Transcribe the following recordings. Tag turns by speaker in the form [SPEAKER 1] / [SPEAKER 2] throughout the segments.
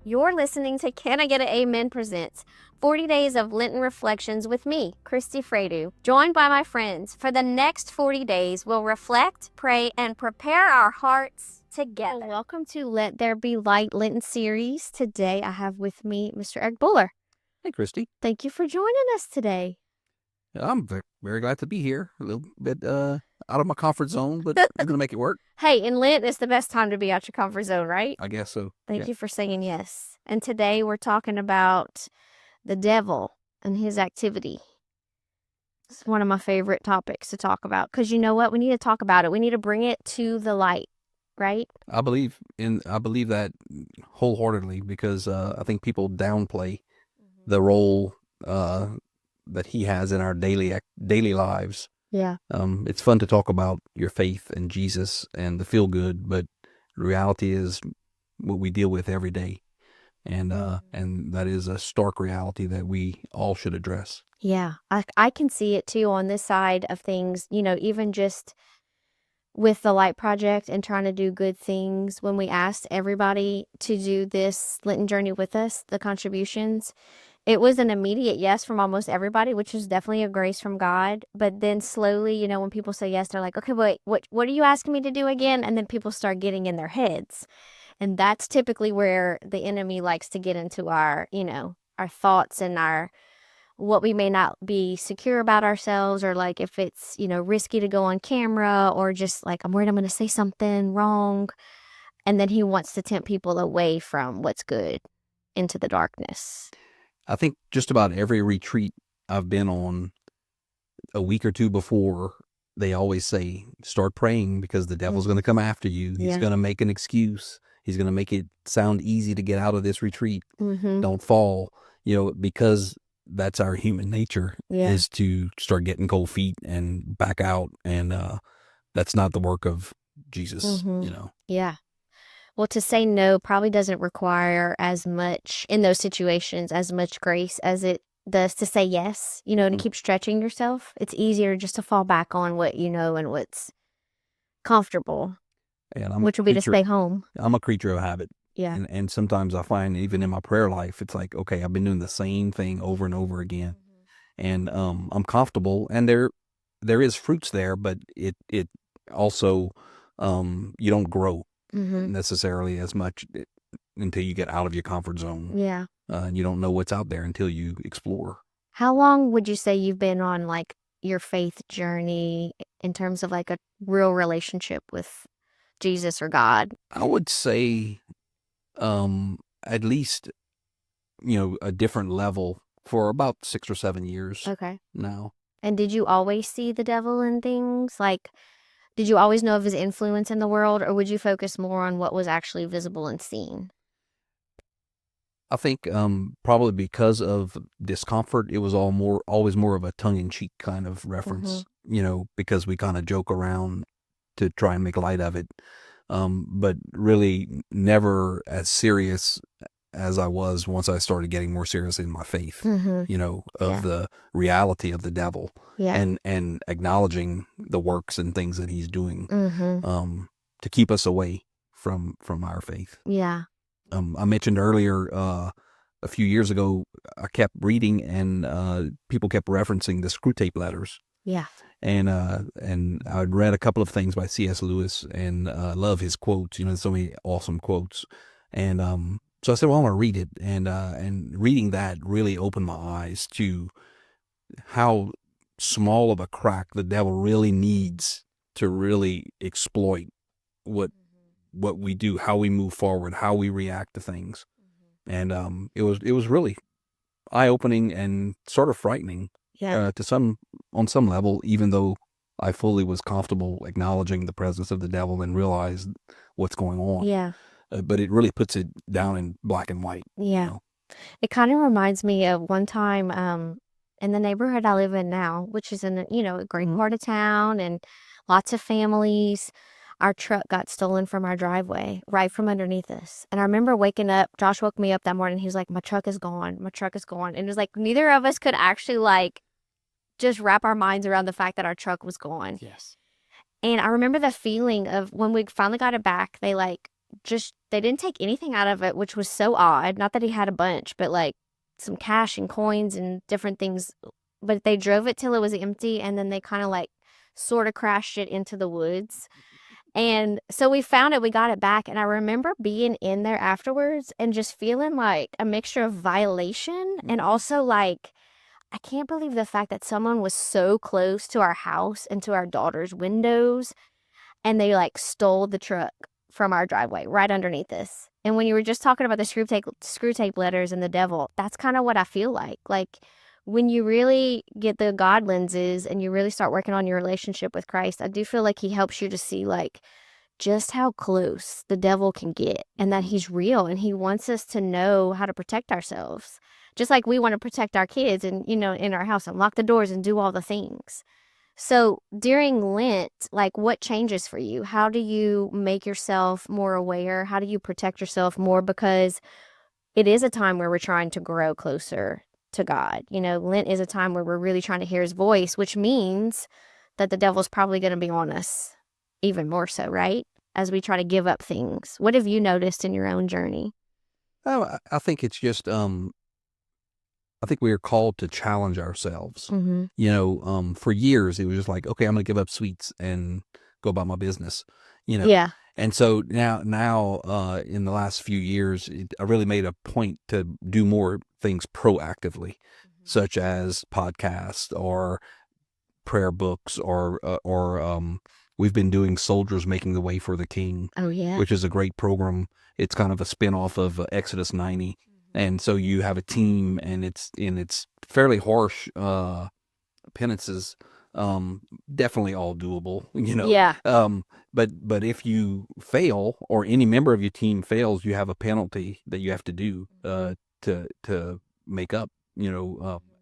[SPEAKER 1] You're listening to Can I Get an Amen presents 40 Days of Lenten Reflections with me, Christy Fredu, joined by my friends. For the next 40 days, we'll reflect, pray, and prepare our hearts together. Welcome to Let There Be Light Lenten series. Today I have with me Mr. Eric Buller.
[SPEAKER 2] Hey, Christy.
[SPEAKER 1] Thank you for joining us today.
[SPEAKER 2] I'm very glad to be here. A little bit out of my comfort zone, but I'm going to make it work.
[SPEAKER 1] Hey, in Lent is the best time to be out your comfort zone, right?
[SPEAKER 2] I guess so.
[SPEAKER 1] Thank you for saying yes. And today we're talking about the devil and his activity. It's one of my favorite topics to talk about because you know what? We need to talk about it. We need to bring it to the light, right?
[SPEAKER 2] I believe that wholeheartedly because I think people downplay the role that he has in our daily lives.
[SPEAKER 1] Yeah.
[SPEAKER 2] It's fun to talk about your faith and Jesus and the feel good, but reality is what we deal with every day. And that is a stark reality that we all should address.
[SPEAKER 1] Yeah, I can see it too on this side of things, you know, even just with the Light Project and trying to do good things. When we asked everybody to do this Lenten journey with us, the contributions, it was an immediate yes from almost everybody, which is definitely a grace from God. But then slowly, you know, when people say yes, they're like, okay, wait, what are you asking me to do again? And then people start getting in their heads. And that's typically where the enemy likes to get into our, you know, our thoughts and our what we may not be secure about ourselves, or like if it's, you know, risky to go on camera, or just like I'm worried I'm going to say something wrong. And then he wants to tempt people away from what's good into the darkness.
[SPEAKER 2] I think just about every retreat I've been on, a week or two before, they always say, start praying because the devil's going to come after you. He's going to make an excuse. He's going to make it sound easy to get out of this retreat. Don't fall, you know, because that's our human nature is to start getting cold feet and back out. And that's not the work of Jesus, you know.
[SPEAKER 1] Yeah. Well, to say no probably doesn't require as much in those situations, as much grace as it does to say yes, you know, to keep stretching yourself. It's easier just to fall back on what you know and what's comfortable, which will be to stay home.
[SPEAKER 2] I'm a creature of habit.
[SPEAKER 1] Yeah.
[SPEAKER 2] And sometimes I find even in my prayer life, it's like, okay, I've been doing the same thing over and over again. And I'm comfortable, and there is fruits there, but it also you don't grow necessarily as much until you get out of your comfort zone.
[SPEAKER 1] Yeah.
[SPEAKER 2] And you don't know what's out there until you explore.
[SPEAKER 1] How long would you say you've been on like your faith journey in terms of like a real relationship with Jesus or God?
[SPEAKER 2] I would say at least, you know, a different level for about 6 or 7 years.
[SPEAKER 1] Okay.
[SPEAKER 2] Now.
[SPEAKER 1] And did you always see the devil in things? Like, did you always know of his influence in the world, or would you focus more on what was actually visible and seen?
[SPEAKER 2] I think probably because of discomfort, it was always more of a tongue-in-cheek kind of reference, you know, because we kind of joke around to try and make light of it, but really never as serious as I was once I started getting more serious in my faith, you know, of the reality of the devil and acknowledging the works and things that he's doing to keep us away from our faith.
[SPEAKER 1] Yeah.
[SPEAKER 2] I mentioned earlier a few years ago, I kept reading and people kept referencing the Screwtape Letters.
[SPEAKER 1] Yeah.
[SPEAKER 2] And I'd read a couple of things by C.S. Lewis and love his quotes. You know, so many awesome quotes. And so I said, well, I want to read it. And reading that really opened my eyes to how small of a crack the devil really needs to really exploit what we do, how we move forward, how we react to things. And it was really eye-opening and sort of frightening on some level, even though I fully was comfortable acknowledging the presence of the devil and realized what's going on.
[SPEAKER 1] Yeah.
[SPEAKER 2] But it really puts it down in black and white.
[SPEAKER 1] Yeah.
[SPEAKER 2] You know?
[SPEAKER 1] It kind of reminds me of one time in the neighborhood I live in now, which is in, you know, a great part of town and lots of families. Our truck got stolen from our driveway, right from underneath us. And I remember waking up, Josh woke me up that morning. He was like, my truck is gone. My truck is gone. And it was like, neither of us could actually like just wrap our minds around the fact that our truck was gone.
[SPEAKER 2] Yes.
[SPEAKER 1] And I remember the feeling of when we finally got it back, they like they didn't take anything out of it, which was so odd. Not that he had a bunch, but like some cash and coins and different things. But they drove it till it was empty, and then they kind of like sort of crashed it into the woods. And so we found it, we got it back, and I remember being in there afterwards and just feeling like a mixture of violation and also like, I can't believe the fact that someone was so close to our house and to our daughter's windows, and they like stole the truck from our driveway right underneath us. And when you were just talking about the screw tape letters and the devil, that's kind of what I feel like. Like when you really get the God lenses and you really start working on your relationship with Christ, I do feel like he helps you to see like just how close the devil can get, and that he's real, and he wants us to know how to protect ourselves. Just like we want to protect our kids and, in our house and lock the doors and do all the things. So during Lent, like what changes for you? How do you make yourself more aware? How do you protect yourself more? Because it is a time where we're trying to grow closer to God. Lent is a time where we're really trying to hear his voice, which means that the devil's probably going to be on us even more so, right? As we try to give up things. What have you noticed in your own journey?
[SPEAKER 2] I think it's just, I think we are called to challenge ourselves.
[SPEAKER 1] Mm-hmm.
[SPEAKER 2] For years it was just like, okay, I'm going to give up sweets and go about my business,
[SPEAKER 1] Yeah.
[SPEAKER 2] And so now, in the last few years, I really made a point to do more things proactively, such as podcasts or prayer books, or we've been doing Soldiers Making the Way for the King,
[SPEAKER 1] Oh, yeah.
[SPEAKER 2] which is a great program. It's kind of a spinoff of Exodus 90. And so you have a team, and it's fairly harsh penances, definitely all doable,
[SPEAKER 1] Yeah.
[SPEAKER 2] but if you fail, or any member of your team fails, you have a penalty that you have to do to make up,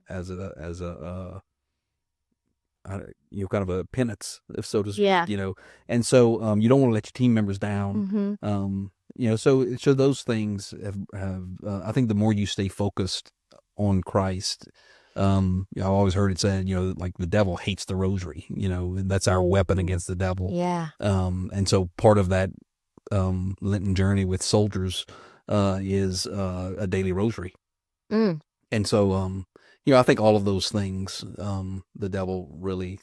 [SPEAKER 2] as a kind of a penance, if so to
[SPEAKER 1] Yeah.
[SPEAKER 2] and so you don't want to let your team members down.
[SPEAKER 1] Mm-hmm.
[SPEAKER 2] So those things have I think the more you stay focused on Christ, I've always heard it said, like the devil hates the rosary, that's our weapon against the devil.
[SPEAKER 1] Yeah.
[SPEAKER 2] And so part of that Lenten journey with soldiers is a daily rosary.
[SPEAKER 1] Mm.
[SPEAKER 2] And so I think all of those things, the devil really,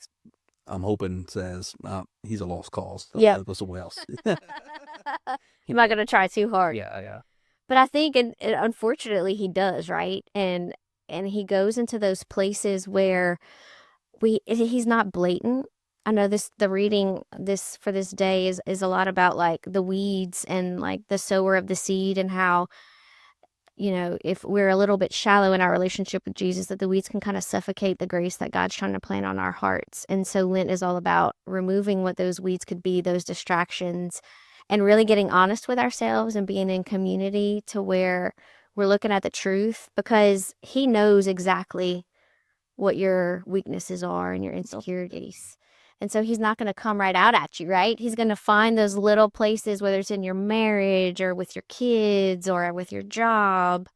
[SPEAKER 2] I'm hoping, says he's a lost cause.
[SPEAKER 1] Yep.
[SPEAKER 2] Go somewhere else.
[SPEAKER 1] You're not going to try too hard.
[SPEAKER 2] Yeah.
[SPEAKER 1] But I think, and unfortunately, he does, right? And he goes into those places where he's not blatant. I know the reading this for this day is a lot about like the weeds and like the sower of the seed, and how, if we're a little bit shallow in our relationship with Jesus, that the weeds can kind of suffocate the grace that God's trying to plant on our hearts. And so Lent is all about removing what those weeds could be, those distractions, and really getting honest with ourselves and being in community to where we're looking at the truth, because he knows exactly what your weaknesses are and your insecurities. And so he's not going to come right out at you, right? He's going to find those little places, whether it's in your marriage or with your kids or with your job,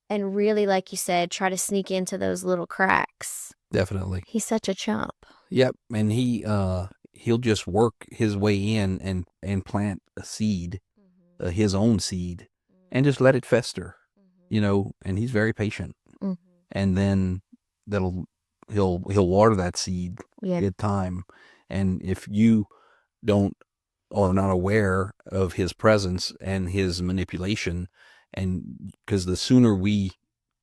[SPEAKER 1] and really, like you said, try to sneak into those little cracks.
[SPEAKER 2] Definitely.
[SPEAKER 1] He's such a chump.
[SPEAKER 2] Yep. And he'll just work his way in and plant a seed, his own seed, and just let it fester, and he's very patient.
[SPEAKER 1] Mm-hmm.
[SPEAKER 2] And then he'll water that seed at time. And if you are not aware of his presence and his manipulation, and because the sooner we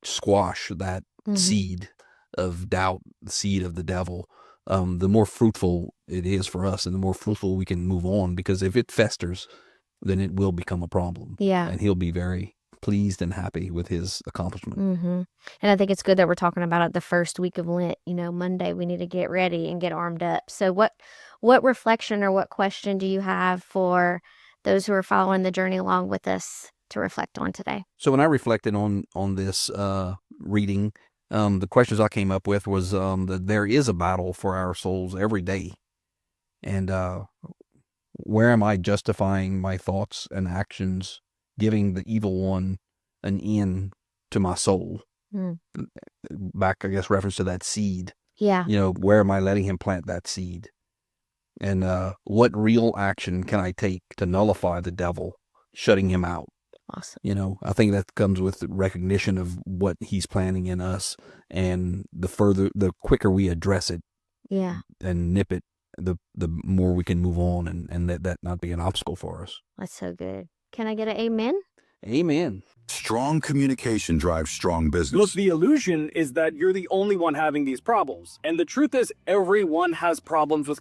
[SPEAKER 2] squash that seed of doubt, the seed of the devil, the more fruitful it is for us, and the more fruitful we can move on. Because if it festers, then it will become a problem.
[SPEAKER 1] Yeah.
[SPEAKER 2] And he'll be very pleased and happy with his accomplishment.
[SPEAKER 1] Mm-hmm. And I think it's good that we're talking about it the first week of Lent. Monday we need to get ready and get armed up. So what reflection or what question do you have for those who are following the journey along with us to reflect on today?
[SPEAKER 2] So when I reflected on this reading, the questions I came up with was that there is a battle for our souls every day. And where am I justifying my thoughts and actions, giving the evil one an end to my soul? Back, I guess, reference to that seed.
[SPEAKER 1] Yeah.
[SPEAKER 2] Where am I letting him plant that seed? And what real action can I take to nullify the devil shutting him out.
[SPEAKER 1] Awesome.
[SPEAKER 2] You know, I think that comes with the recognition of what he's planning in us, and the quicker we address it
[SPEAKER 1] Yeah,
[SPEAKER 2] and nip it, the more we can move on and that not be an obstacle for us.
[SPEAKER 1] that's so good. Can I get an amen?
[SPEAKER 2] Amen.
[SPEAKER 3] Strong communication drives strong
[SPEAKER 4] Look,
[SPEAKER 3] business.
[SPEAKER 4] the illusion is that you're the only one having these problems. And the truth is, everyone has problems with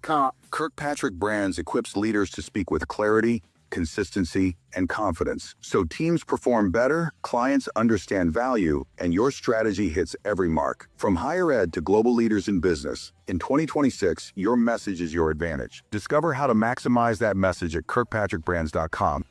[SPEAKER 3] Kirkpatrick Brands equips leaders to speak with clarity, consistency, and confidence. So teams perform better, clients understand value, and your strategy hits every mark. From higher ed to global leaders in business, in 2026, your message is your advantage. Discover how to maximize that message at kirkpatrickbrands.com.